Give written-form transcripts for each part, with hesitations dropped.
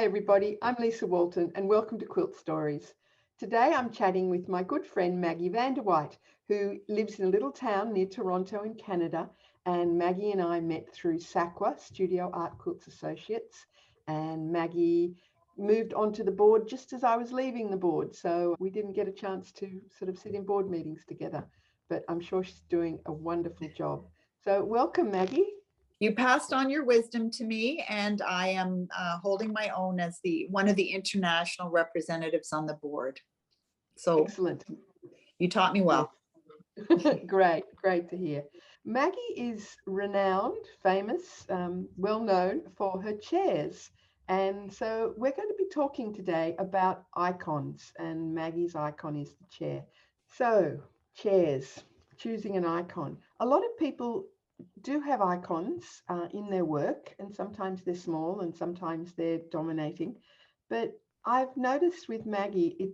Hi everybody, I'm Lisa Walton and welcome to Quilt Stories. Today I'm chatting with my good friend Maggie Vanderweit, who lives in a little town near Toronto in Canada, and Maggie and I met through SAQA, Studio Art Quilts Associates, and Maggie moved onto the board just as I was leaving the board, so we didn't get a chance to sort of sit in board meetings together, but I'm sure she's doing a wonderful job. So welcome, Maggie. You passed on your wisdom to me, and I am holding my own as one of the international representatives on the board. So excellent. You taught me well. Great to hear. Maggie is renowned, famous, well known for her chairs. And so we're going to be talking today about icons, and Maggie's icon is the chair. So chairs, choosing an icon. A lot of people do have icons in their work, and sometimes they're small and sometimes they're dominating. But I've noticed with Maggie,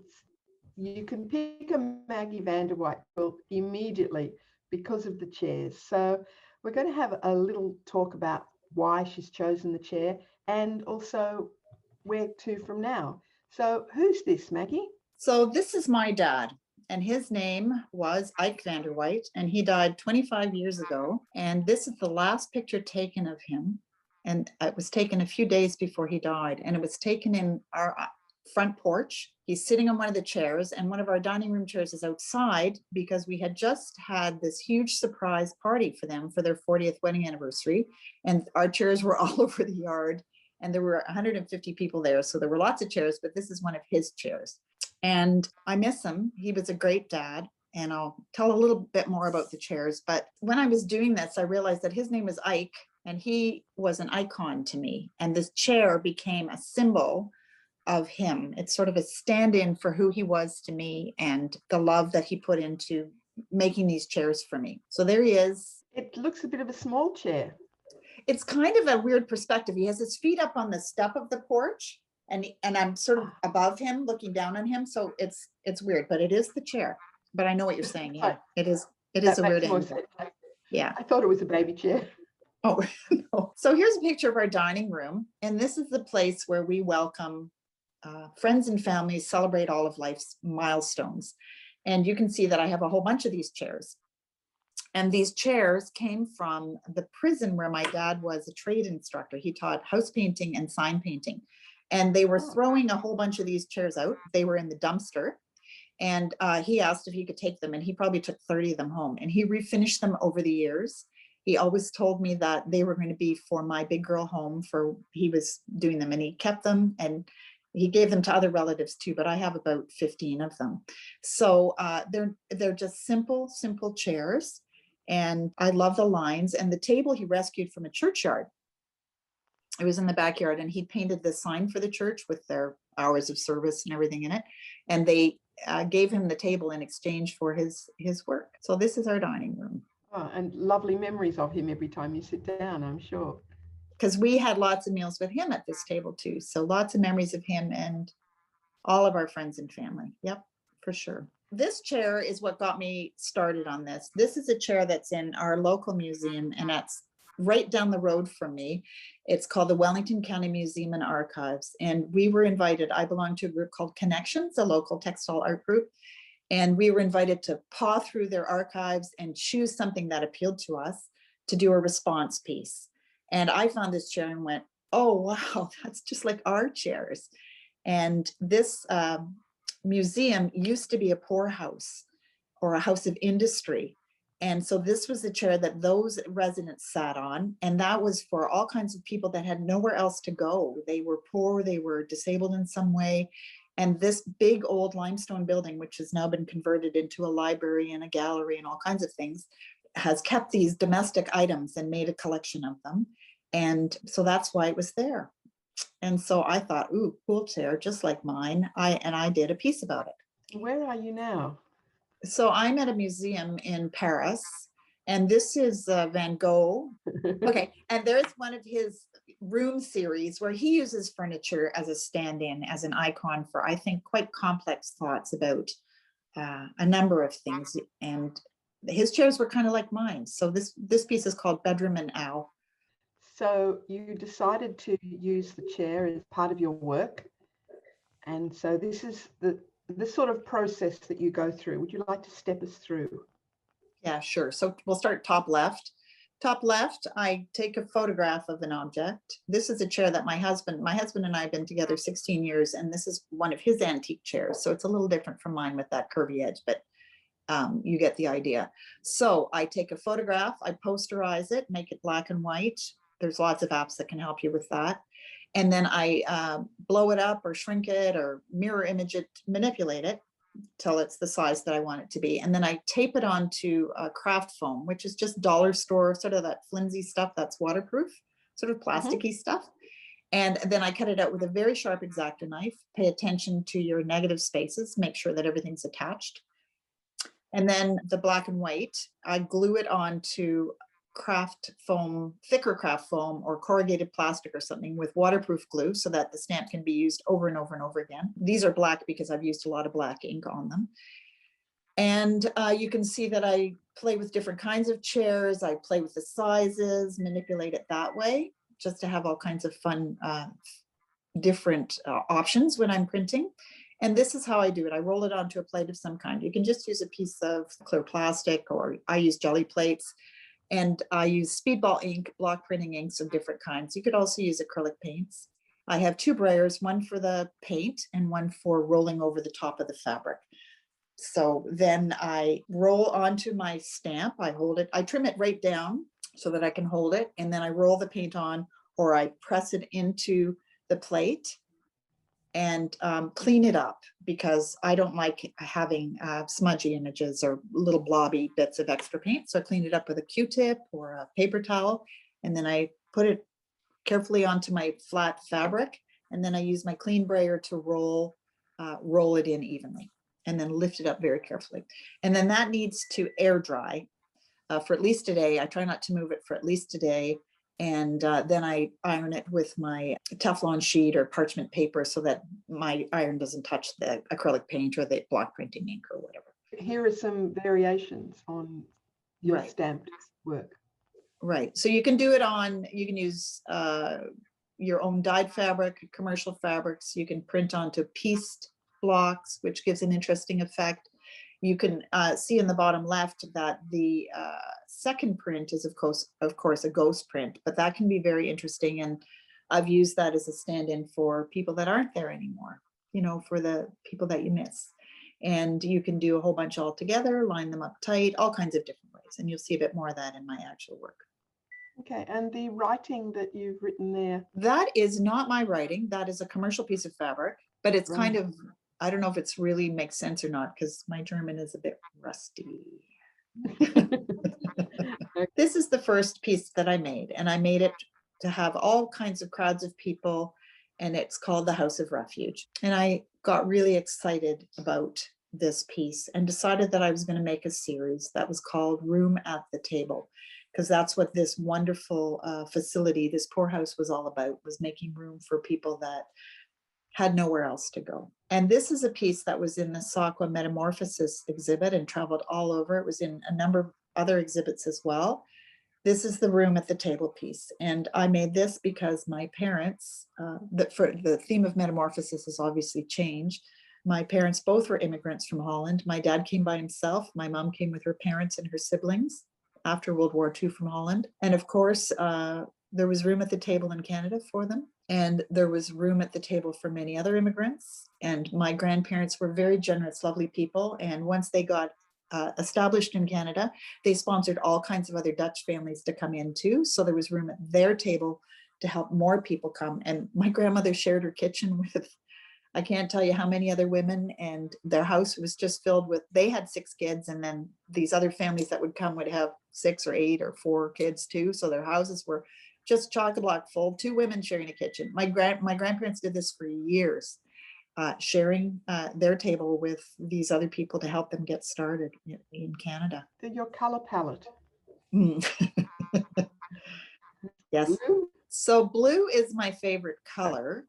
you can pick a Maggie Vanderweit quilt immediately because of the chairs. So we're going to have a little talk about why she's chosen the chair and also where to from now. So who's this, Maggie? So this is my dad, and his name was Ike Vanderweit, and he died 25 years ago. And this is the last picture taken of him. And it was taken a few days before he died, and it was taken in our front porch. He's sitting on one of the chairs, and one of our dining room chairs is outside because we had just had this huge surprise party for them for their 40th wedding anniversary. And our chairs were all over the yard, and there were 150 people there. So there were lots of chairs, but this is one of his chairs. And I miss him. He was a great dad. And I'll tell a little bit more about the chairs. But when I was doing this, I realized that his name was Ike, and he was an icon to me. And this chair became a symbol of him. It's sort of a stand-in for who he was to me and the love that he put into making these chairs for me. So there he is. It looks a bit of a small chair. It's kind of a weird perspective. He has his feet up on the step of the porch, and I'm sort of above him looking down on him. So it's weird, but it is the chair. But I know what you're saying. Yeah, it is a weird angle. Yeah. I thought it was a baby chair. Oh, no. So here's a picture of our dining room. And this is the place where we welcome friends and families, celebrate all of life's milestones. And you can see that I have a whole bunch of these chairs. And these chairs came from the prison where my dad was a trade instructor. He taught house painting and sign painting. And they were throwing a whole bunch of these chairs out. They were in the dumpster. And he asked if he could take them, and he probably took 30 of them home. And he refinished them over the years. He always told me that they were going to be for my big girl home, he was doing them, and he kept them, and he gave them to other relatives too, but I have about 15 of them. So they're just simple chairs. And I love the lines. And the table he rescued from a churchyard. It was in the backyard, and he painted the sign for the church with their hours of service and everything in it. And they gave him the table in exchange for his work. So this is our dining room. Oh, and lovely memories of him every time you sit down, I'm sure. Because we had lots of meals with him at this table too. So lots of memories of him and all of our friends and family. Yep, for sure. This chair is what got me started on this. This is a chair that's in our local museum, and that's right down the road from me. It's called the Wellington County Museum and Archives. And we were invited, I belong to a group called Connections, a local textile art group. And we were invited to paw through their archives and choose something that appealed to us to do a response piece. And I found this chair and went, oh, wow, that's just like our chairs. And this museum used to be a poorhouse or a house of industry. And so this was the chair that those residents sat on. And that was for all kinds of people that had nowhere else to go. They were poor, they were disabled in some way. And this big old limestone building, which has now been converted into a library and a gallery and all kinds of things, has kept these domestic items and made a collection of them. And so that's why it was there. And so I thought, ooh, cool chair, just like mine. I did a piece about it. Where are you now? So I'm at a museum in Paris, and this is Van Gogh. Okay, and there's one of his room series where he uses furniture as a stand-in, as an icon for, I think, quite complex thoughts about a number of things. And his chairs were kind of like mine. So this piece is called Bedroom and Owl. So you decided to use the chair as part of your work. And so this is the sort of process that you go through. Would you like to step us through? Yeah, sure. So we'll start top left. Top left, I take a photograph of an object. This is a chair that my husband and I have been together 16 years, and this is one of his antique chairs. So it's a little different from mine with that curvy edge, but you get the idea. So I take a photograph, I posterize it, make it black and white. There's lots of apps that can help you with that. And then I blow it up or shrink it or mirror image it, manipulate it till it's the size that I want it to be. And then I tape it onto craft foam, which is just dollar store, sort of that flimsy stuff that's waterproof, sort of plasticky stuff. And then I cut it out with a very sharp X-Acto knife. Pay attention to your negative spaces, make sure that everything's attached. And then the black and white, I glue it onto craft foam, thicker craft foam or corrugated plastic or something with waterproof glue so that the stamp can be used over and over and over again. These are black because I've used a lot of black ink on them. And you can see that I play with different kinds of chairs. I play with the sizes, manipulate it that way, just to have all kinds of fun, different options when I'm printing. And this is how I do it. I roll it onto a plate of some kind. You can just use a piece of clear plastic, or I use jelly plates. And I use speedball ink, block printing inks of different kinds. You could also use acrylic paints. I have two brayers, one for the paint and one for rolling over the top of the fabric. So then I roll onto my stamp. I hold it, I trim it right down so that I can hold it. And then I roll the paint on, or I press it into the plate and clean it up, because I don't like having smudgy images or little blobby bits of extra paint. So I clean it up with a Q-tip or a paper towel, and then I put it carefully onto my flat fabric, and then I use my clean brayer to roll it in evenly, and then lift it up very carefully. And then that needs to air dry for at least a day. I try not to move it for at least a day. And then I iron it with my Teflon sheet or parchment paper so that my iron doesn't touch the acrylic paint or the block printing ink or whatever. Here are some variations on your stamped work. Right. So you can do it on, you can use your own dyed fabric, commercial fabrics. You can print onto pieced blocks, which gives an interesting effect. You can see in the bottom left that the second print is, of course, a ghost print, but that can be very interesting. And I've used that as a stand-in for people that aren't there anymore, you know, for the people that you miss. And you can do a whole bunch all together, line them up tight, all kinds of different ways. And you'll see a bit more of that in my actual work. Okay, and the writing that you've written there? That is not my writing. That is a commercial piece of fabric, but it's kind of, I don't know if it's really makes sense or not, because my German is a bit rusty. This is the first piece that I made, and I made it to have all kinds of crowds of people, and it's called the House of Refuge. And I got really excited about this piece and decided that I was going to make a series that was called Room at the Table, because that's what this wonderful facility, this poorhouse, was all about, was making room for people that had nowhere else to go. And this is a piece that was in the Sakwa Metamorphosis exhibit and traveled all over. It was in a number of other exhibits as well. This is the Room at the Table piece. And I made this because my parents, for the theme of metamorphosis has obviously changed. My parents both were immigrants from Holland. My dad came by himself. My mom came with her parents and her siblings after World War II from Holland. And of course, there was room at the table in Canada for them. And there was room at the table for many other immigrants. And my grandparents were very generous, lovely people. And once they got established in Canada, they sponsored all kinds of other Dutch families to come in too. So there was room at their table to help more people come. And my grandmother shared her kitchen with, I can't tell you how many other women, and their house was just filled with, they had 6 kids, and then these other families that would come would have 6 or 8 or 4 kids too. So their houses were just chock-a-block full, 2 women sharing a kitchen. My grandparents did this for years, sharing their table with these other people to help them get started in Canada. Your color palette. Yes. Blue? So blue is my favorite color,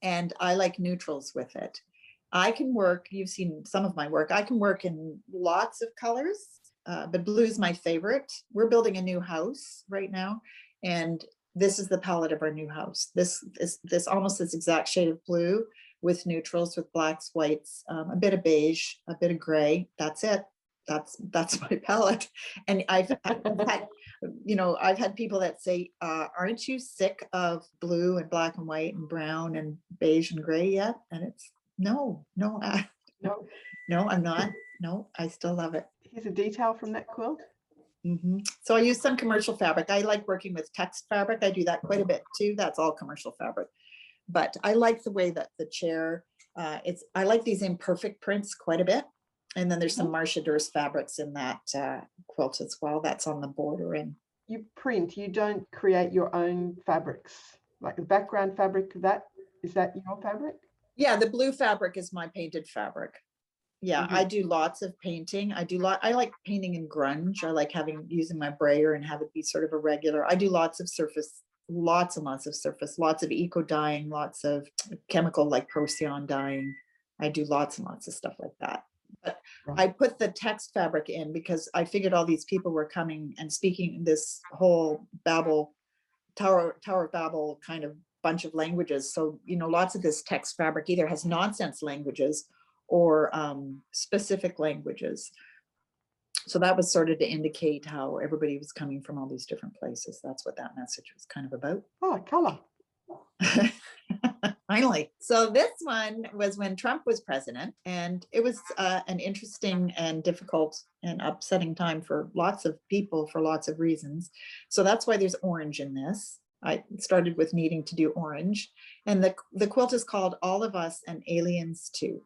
and I like neutrals with it. I can work, you've seen some of my work, I can work in lots of colors, but blue is my favorite. We're building a new house right now, and This is the palette of our new house. This is almost this exact shade of blue with neutrals, with blacks, whites, a bit of beige, a bit of gray. That's it. That's my palette. And I've had, you know, I've had people that say, aren't you sick of blue and black and white and brown and beige and gray yet? And it's no, No. no, I'm not. No, I still love it. Here's a detail from that quilt. So I use some commercial fabric. I like working with text fabric. I do that quite a bit too. That's all commercial fabric. But I like the way that the chair, I like these imperfect prints quite a bit. And then there's some Marcia Durst fabrics in that quilt as well. That's on the border. And you print, you don't create your own fabrics, like the background fabric, is that your fabric? Yeah, the blue fabric is my painted fabric. Yeah, I do lots of painting. I like painting in grunge. I like using my brayer and have it be sort of a regular. I do lots of surface, lots and lots of surface, lots of eco dyeing, lots of chemical like Procyon dyeing. I do lots and lots of stuff like that. But I put the text fabric in because I figured all these people were coming and speaking this whole Tower of Babel kind of bunch of languages. So, you know, lots of this text fabric either has nonsense languages or specific languages. So that was sort of to indicate how everybody was coming from all these different places. That's what that message was kind of about. Oh, color. Finally. So this one was when Trump was president, and it was an interesting and difficult and upsetting time for lots of people for lots of reasons. So that's why there's orange in this. I started with needing to do orange, and the quilt is called All of Us and Aliens Too.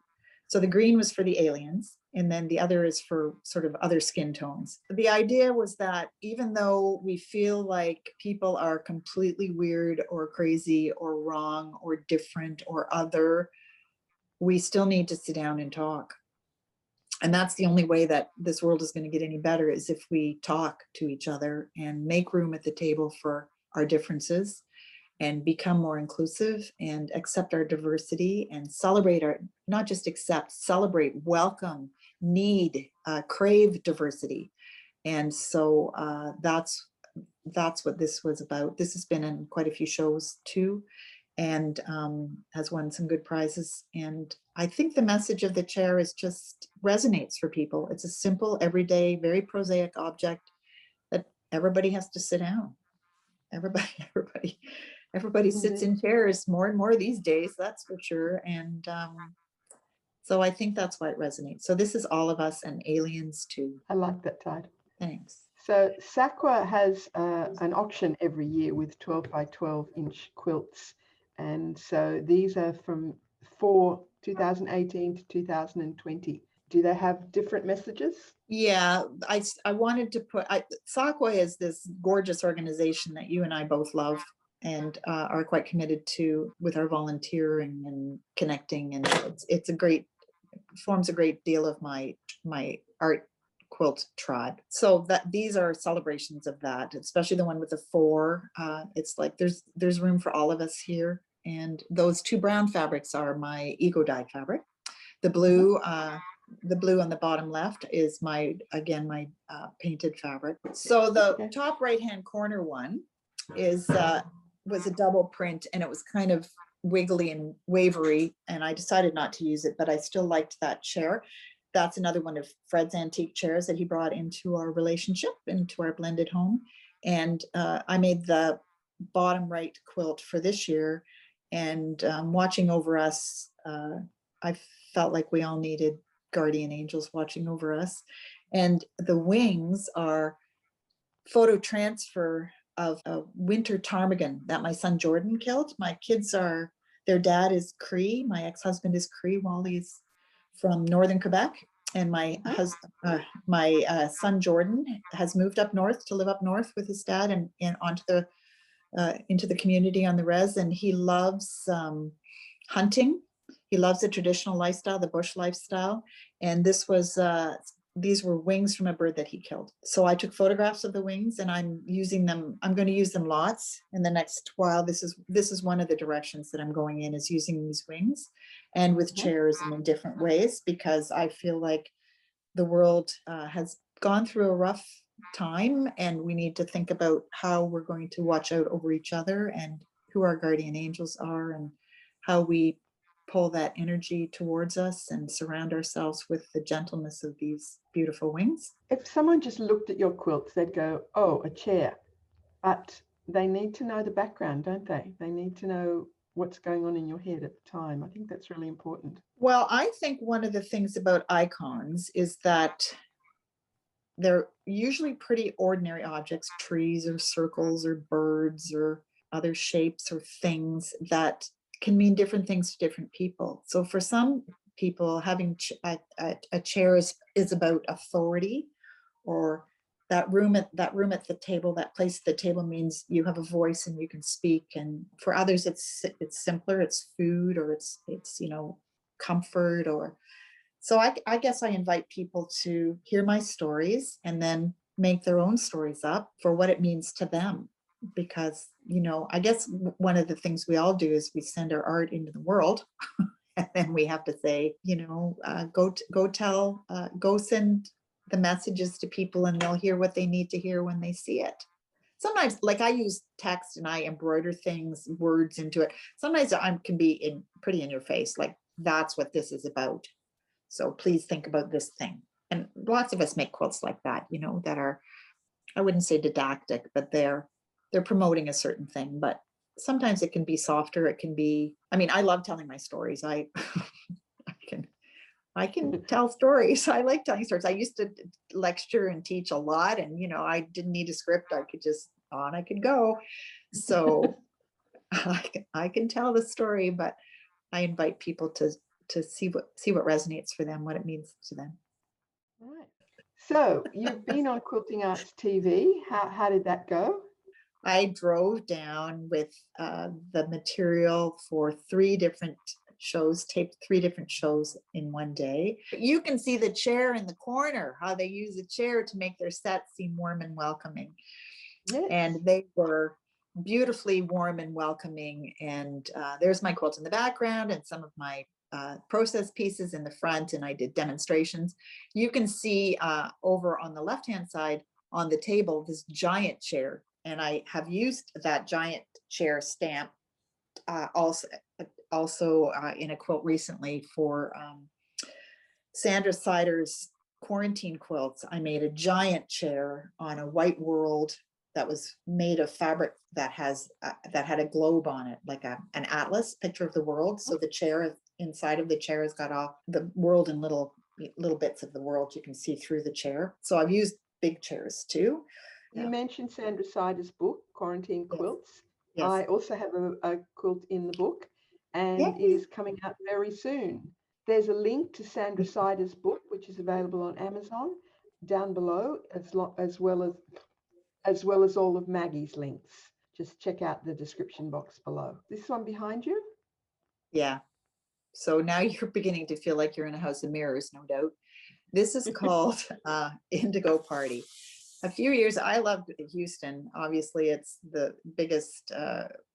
So the green was for the aliens, and then the other is for sort of other skin tones. The idea was that even though we feel like people are completely weird or crazy or wrong or different or other, we still need to sit down and talk. And that's the only way that this world is going to get any better, is if we talk to each other and make room at the table for our differences and become more inclusive and accept our diversity and celebrate not just accept, celebrate, welcome, need, crave diversity. And so that's what this was about. This has been in quite a few shows too, and has won some good prizes. And I think the message of the chair is just resonates for people. It's a simple, everyday, very prosaic object that everybody has to sit down. Everybody sits in chairs more and more these days, that's for sure. And so I think that's why it resonates. So this is All of Us and Aliens Too. I like that title. Thanks. So SAQA has an auction every year with 12 by 12 inch quilts. And so these are for 2018 to 2020. Do they have different messages? Yeah, I wanted to put, SAQA is this gorgeous organization that you and I both love and are quite committed to with our volunteering and connecting. And it's forms a great deal of my art quilt tribe. So these are celebrations of that, especially the one with the 4. It's like there's room for all of us here. And those 2 brown fabrics are my eco dye fabric. The blue on the bottom left is my painted fabric. So the top right hand corner one was a double print, and it was kind of wiggly and wavery, and I decided not to use it, but I still liked that chair. That's another one of Fred's antique chairs that he brought into our relationship, into our blended home. And I made the bottom right quilt for this year, and watching over us, I felt like we all needed guardian angels watching over us. And the wings are photo transfer of a winter ptarmigan that my son Jordan killed. My kids their dad is Cree, my ex-husband is Cree, Wally's from northern Quebec, and my son Jordan has moved up north to live up north with his dad and onto into the community on the res, and he loves hunting. He loves the traditional lifestyle, the bush lifestyle, and these were wings from a bird that he killed. So I took photographs of the wings, and I'm using them. I'm going to use them lots in the next while. This is one of the directions that I'm going in, is using these wings and with chairs and in different ways, because I feel like the world has gone through a rough time, and we need to think about how we're going to watch out over each other and who our guardian angels are and how we pull that energy towards us and surround ourselves with the gentleness of these beautiful wings. If someone just looked at your quilts, they'd go, oh, a chair. But they need to know the background, don't they? They need to know what's going on in your head at the time. I think that's really important. Well, I think one of the things about icons is that they're usually pretty ordinary objects, trees or circles or birds or other shapes or things that can mean different things to different people. So for some people, having a chair is about authority, or that room at the table, that place at the table means you have a voice and you can speak. And for others, it's simpler, it's food, or it's comfort. Or so I guess I invite people to hear my stories and then make their own stories up for what it means to them. Because, I guess one of the things we all do is we send our art into the world and then we have to say, go send the messages to people and they'll hear what they need to hear when they see it. Sometimes, like, I use text and I embroider things, words into it. Sometimes I can be pretty in your face, like, that's what this is about. So please think about this thing. And lots of us make quilts like that, that are, I wouldn't say didactic, but they're promoting a certain thing. But sometimes it can be softer. It can be, I love telling my stories. I can tell stories. I like telling stories. I used to lecture and teach a lot, and I didn't need a script. I could just I could go. So I can tell the story, but I invite people to see what resonates for them, what it means to them. Right. So you've been on Quilting Arts TV. How did that go? I drove down with the material for 3 different shows, taped 3 different shows in one day. You can see the chair in the corner, how they use a chair to make their set seem warm and welcoming. Yes. And they were beautifully warm and welcoming. And there's my quilt in the background and some of my process pieces in the front, and I did demonstrations. You can see over on the left-hand side on the table, this giant chair. And I have used that giant chair stamp also in a quilt recently for Sandra Sider's quarantine quilts. I made a giant chair on a white world that was made of fabric that had a globe on it, like an atlas picture of the world. So the chair, inside of the chair, has got all the world in little bits of the world you can see through the chair. So I've used big chairs too. You mentioned Sandra Sider's book, Quarantine Quilts. Yes. I also have a quilt in the book, and it is coming out very soon. There's a link to Sandra Sider's book, which is available on Amazon, down below, as well as all of Maggie's links. Just check out the description box below. This one behind you? Yeah. So now you're beginning to feel like you're in a house of mirrors, no doubt. This is called Indigo Party. A few years, I loved Houston. Obviously, it's the biggest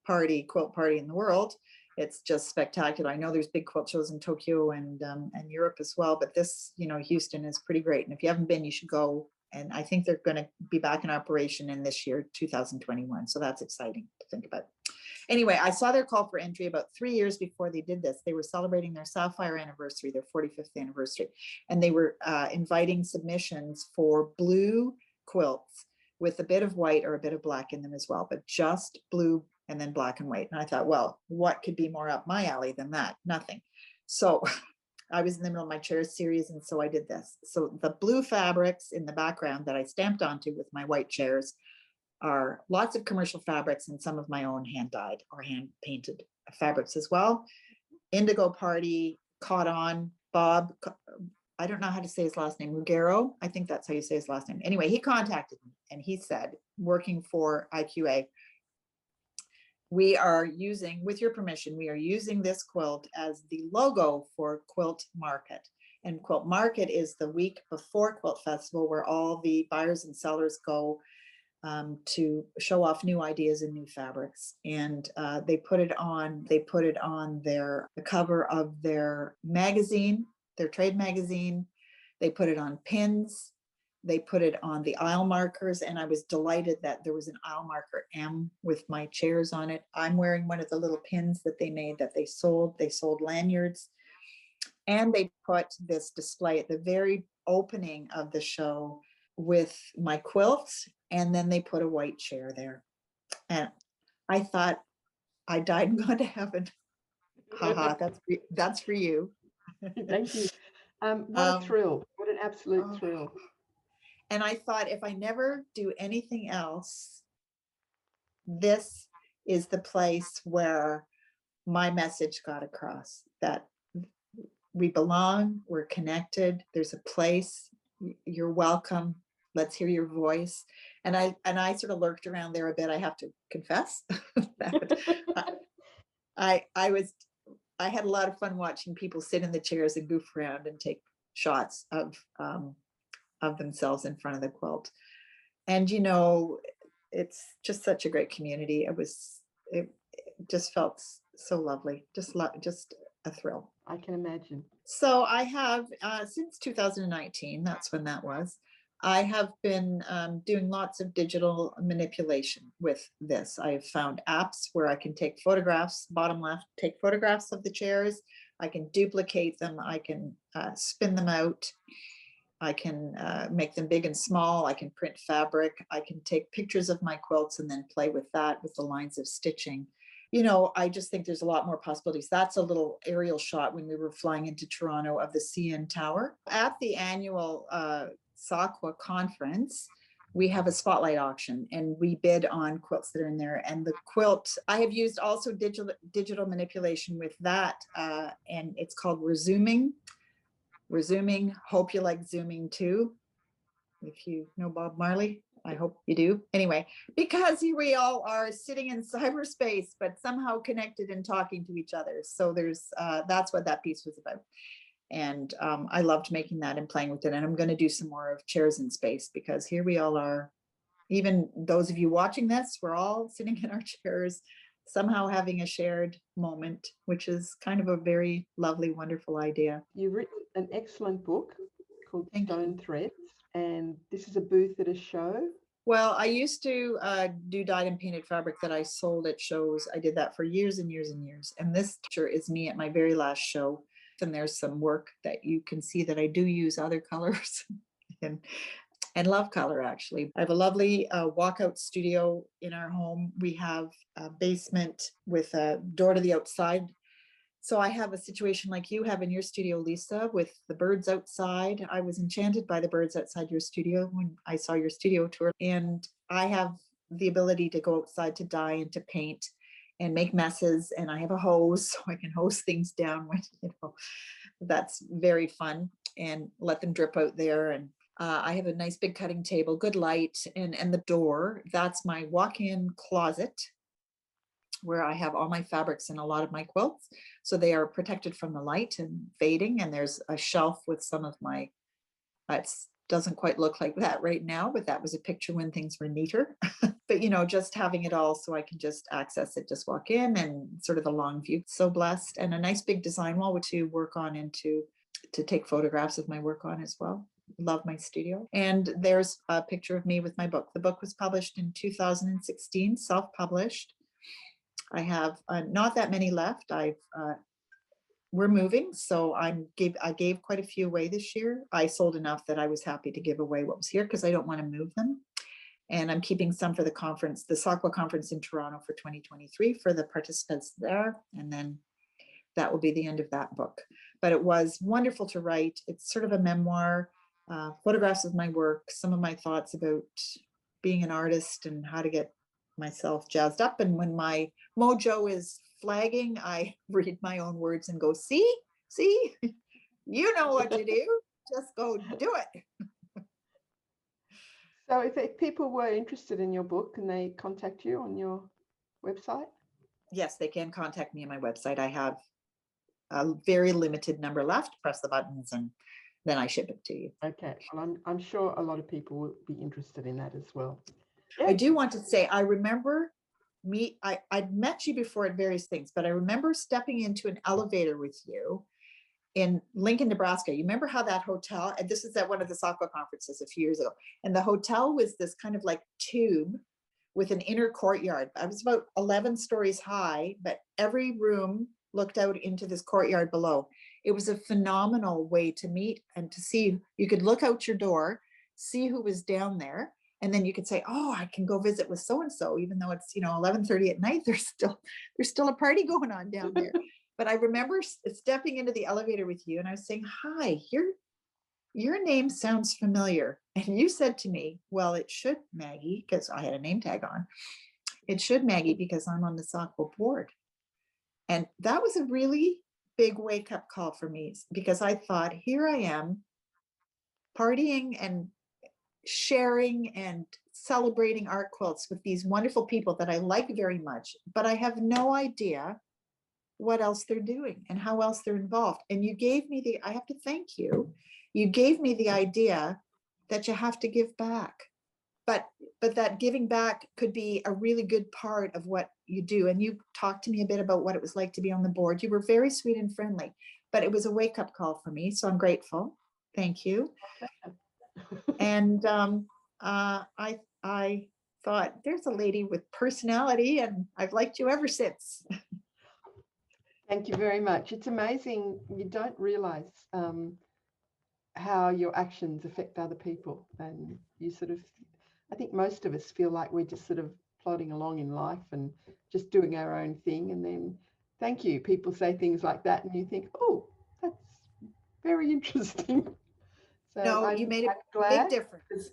quilt party in the world. It's just spectacular. I know there's big quilt shows in Tokyo and Europe as well, but this, Houston is pretty great. And if you haven't been, you should go. And I think they're going to be back in operation in this year, 2021. So that's exciting to think about. Anyway, I saw their call for entry about 3 years before they did this. They were celebrating their Sapphire anniversary, their 45th anniversary. And they were inviting submissions for blue quilts with a bit of white or a bit of black in them as well, but just blue and then black and white. And I thought, well, what could be more up my alley than that? Nothing. So I was in the middle of my chair series, and so I did this. So the blue fabrics in the background that I stamped onto with my white chairs are lots of commercial fabrics and some of my own hand-dyed or hand-painted fabrics as well. Indigo Party caught on. Bob, I don't know how to say his last name, Ruggiero, I think that's how you say his last name. Anyway, he contacted me and he said, working for IQA, we are using, with your permission, we are using this quilt as the logo for Quilt Market. And Quilt Market is the week before Quilt Festival, where all the buyers and sellers go to show off new ideas and new fabrics. And they put it on the cover of their magazine, their trade magazine. They put it on pins. they put it on the aisle markers, and I was delighted that there was an aisle marker M with my chairs on it. I'm wearing one of the little pins that they made that they sold. They sold lanyards, and they put this display at the very opening of the show with my quilts, and then they put a white chair there. And I thought, I died and gone to heaven. Haha, that's for you. Thank you. What a thrill. What an absolute thrill. And I thought, if I never do anything else, this is the place where my message got across, that we belong, we're connected, there's a place, you're welcome, let's hear your voice. And I sort of lurked around there a bit, I have to confess. That I had a lot of fun watching people sit in the chairs and goof around and take shots of themselves in front of the quilt. And it's just such a great community. It just felt so lovely, just a thrill. I can imagine. So I have, since 2019, that's when that was, I have been doing lots of digital manipulation with this. I have found apps where I can take photographs, bottom left, take photographs of the chairs. I can duplicate them. I can spin them out. I can make them big and small. I can print fabric. I can take pictures of my quilts and then play with that, with the lines of stitching. I just think there's a lot more possibilities. That's a little aerial shot when we were flying into Toronto of the CN Tower. At the annual SAQA conference, we have a spotlight auction, and we bid on quilts that are in there. And the quilt, I have used also digital manipulation with that, and it's called Resuming. Hope you like zooming too. If you know Bob Marley, I hope you do. Anyway, because here we all are sitting in cyberspace, but somehow connected and talking to each other. So that's what that piece was about. And I loved making that and playing with it. And I'm going to do some more of chairs in space, because here we all are. Even those of you watching this, we're all sitting in our chairs, somehow having a shared moment, which is kind of a very lovely, wonderful idea. You've written an excellent book called Stone Threads, and this is a booth at a show. Well, I used to do dyed and painted fabric that I sold at shows. I did that for years and years and years. And this picture is me at my very last show. And there's some work that you can see that I do use other colors and love color, actually. I have a lovely walkout studio in our home. We have a basement with a door to the outside. So I have a situation like you have in your studio, Lisa, with the birds outside. I was enchanted by the birds outside your studio when I saw your studio tour. And I have the ability to go outside to dye and to paint and make messes. And I have a hose, so I can hose things down when, that's very fun, and let them drip out there. And I have a nice big cutting table, good light, and the door, that's my walk-in closet, where I have all my fabrics and a lot of my quilts. So they are protected from the light and fading. And there's a shelf with some of my, it doesn't quite look like that right now, but that was a picture when things were neater. But, just having it all so I can just access it, just walk in, and sort of the long view. So blessed. And a nice big design wall to work on and to take photographs of my work on as well. Love my studio. And there's a picture of me with my book. The book was published in 2016, self-published. I have not that many left. We're moving, so I gave quite a few away this year. I sold enough that I was happy to give away what was here, because I don't want to move them. And I'm keeping some for the conference, the SAQA conference in Toronto for 2023 for the participants there. And then that will be the end of that book. But it was wonderful to write. It's sort of a memoir, photographs of my work, some of my thoughts about being an artist and how to get myself jazzed up. And when my mojo is flagging, I read my own words and go, see, you know what to do, just go do it. So if people were interested in your book, can they contact you on your website? Yes, they can contact me on my website. I have a very limited number left. Press the buttons and then I ship it to you. Okay, well, I'm sure a lot of people will be interested in that as well. I do want to say, I remember I'd met you before at various things, but I remember stepping into an elevator with you, in Lincoln, Nebraska. You remember how that hotel, and this is at one of the SACO conferences a few years ago, and the hotel was this kind of like tube with an inner courtyard. I was about 11 stories high, but every room looked out into this courtyard below. It was a phenomenal way to meet and to see. You could look out your door, see who was down there, and then you could say, oh, I can go visit with so-and-so, even though it's, 11:30 at night, there's still a party going on down there. But I remember stepping into the elevator with you and I was saying, hi, your name sounds familiar. And you said to me, well, it should, Maggie, because I had a name tag on. It should, Maggie, because I'm on the SACO board. And that was a really big wake-up call for me, because I thought, here I am partying and sharing and celebrating art quilts with these wonderful people that I like very much, but I have no idea what else they're doing and how else they're involved. And you gave me I have to thank you. You gave me the idea that you have to give back, but that giving back could be a really good part of what you do. And you talked to me a bit about what it was like to be on the board. You were very sweet and friendly, but it was a wake-up call for me. So I'm grateful. Thank you. And I thought, there's a lady with personality, and I've liked you ever since. Thank you very much. It's amazing. You don't realize how your actions affect other people. And you I think most of us feel like we're just sort of plodding along in life and just doing our own thing. And then, thank you, people say things like that and you think, oh, that's very interesting. So No, you made a big difference.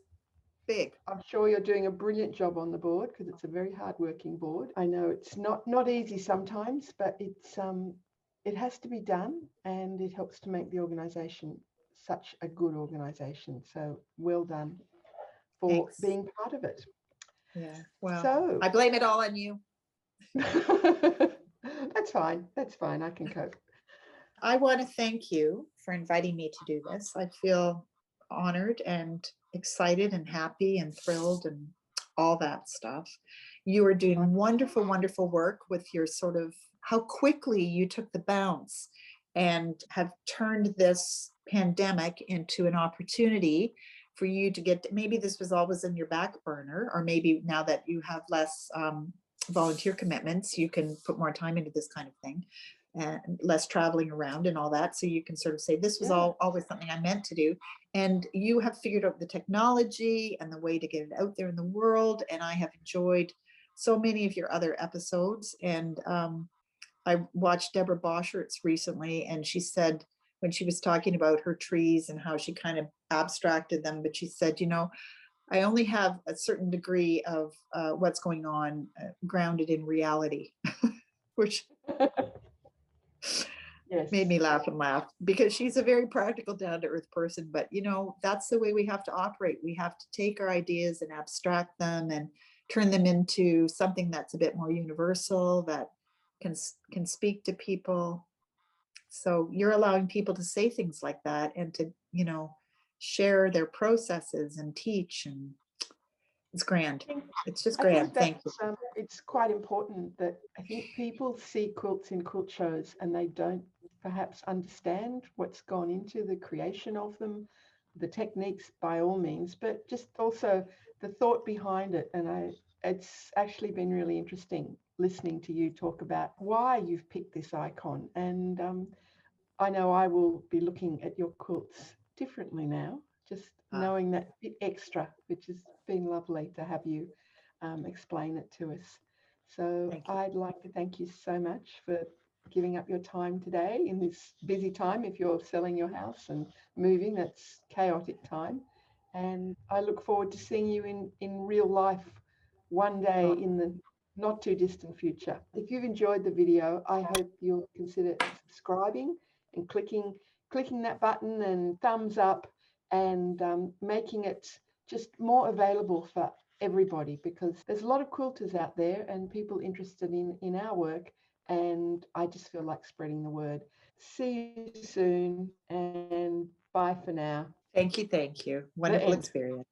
Big. I'm sure you're doing a brilliant job on the board, because it's a very hard-working board. I know it's not easy sometimes, but it has to be done, and it helps to make the organisation such a good organisation. So well done for Thanks. being part of it. Yeah. Well, so I blame it all on you. That's fine. That's fine. I can cope. I want to thank you for inviting me to do this. I feel honored and excited and happy and thrilled and all that stuff. You are doing wonderful, wonderful work with your sort of how quickly you took the bounce and have turned this pandemic into an opportunity for you to get, maybe this was always in your back burner, or maybe now that you have less volunteer commitments, you can put more time into this kind of thing. And less traveling around and all that. So you can sort of say, this was always something I meant to do. And you have figured out the technology and the way to get it out there in the world. And I have enjoyed so many of your other episodes. And I watched Deborah Boschert's recently, and she said, when she was talking about her trees and how she kind of abstracted them, but she said, I only have a certain degree of what's going on grounded in reality, which made me laugh and laugh, because she's a very practical, down-to-earth person. But that's the way we have to operate. We have to take our ideas and abstract them and turn them into something that's a bit more universal, that can speak to people. So you're allowing people to say things like that and to share their processes and teach, and it's grand. It's just grand. Thank you. It's quite important that I think people see quilts in quilt shows and they don't perhaps understand what's gone into the creation of them, the techniques by all means, but just also the thought behind it. And it's actually been really interesting listening to you talk about why you've picked this icon. And I know I will be looking at your quilts differently now, just knowing that bit extra, which has been lovely to have you explain it to us. So I'd like to thank you so much for giving up your time today in this busy time. If you're selling your house and moving, that's chaotic time. And I look forward to seeing you in real life one day in the not too distant future. If you've enjoyed the video, I hope you'll consider subscribing and clicking that button and thumbs up, and making it just more available for everybody, because there's a lot of quilters out there and people interested in our work, and I just feel like spreading the word. See you soon, and bye for now. Thank you. Wonderful experience.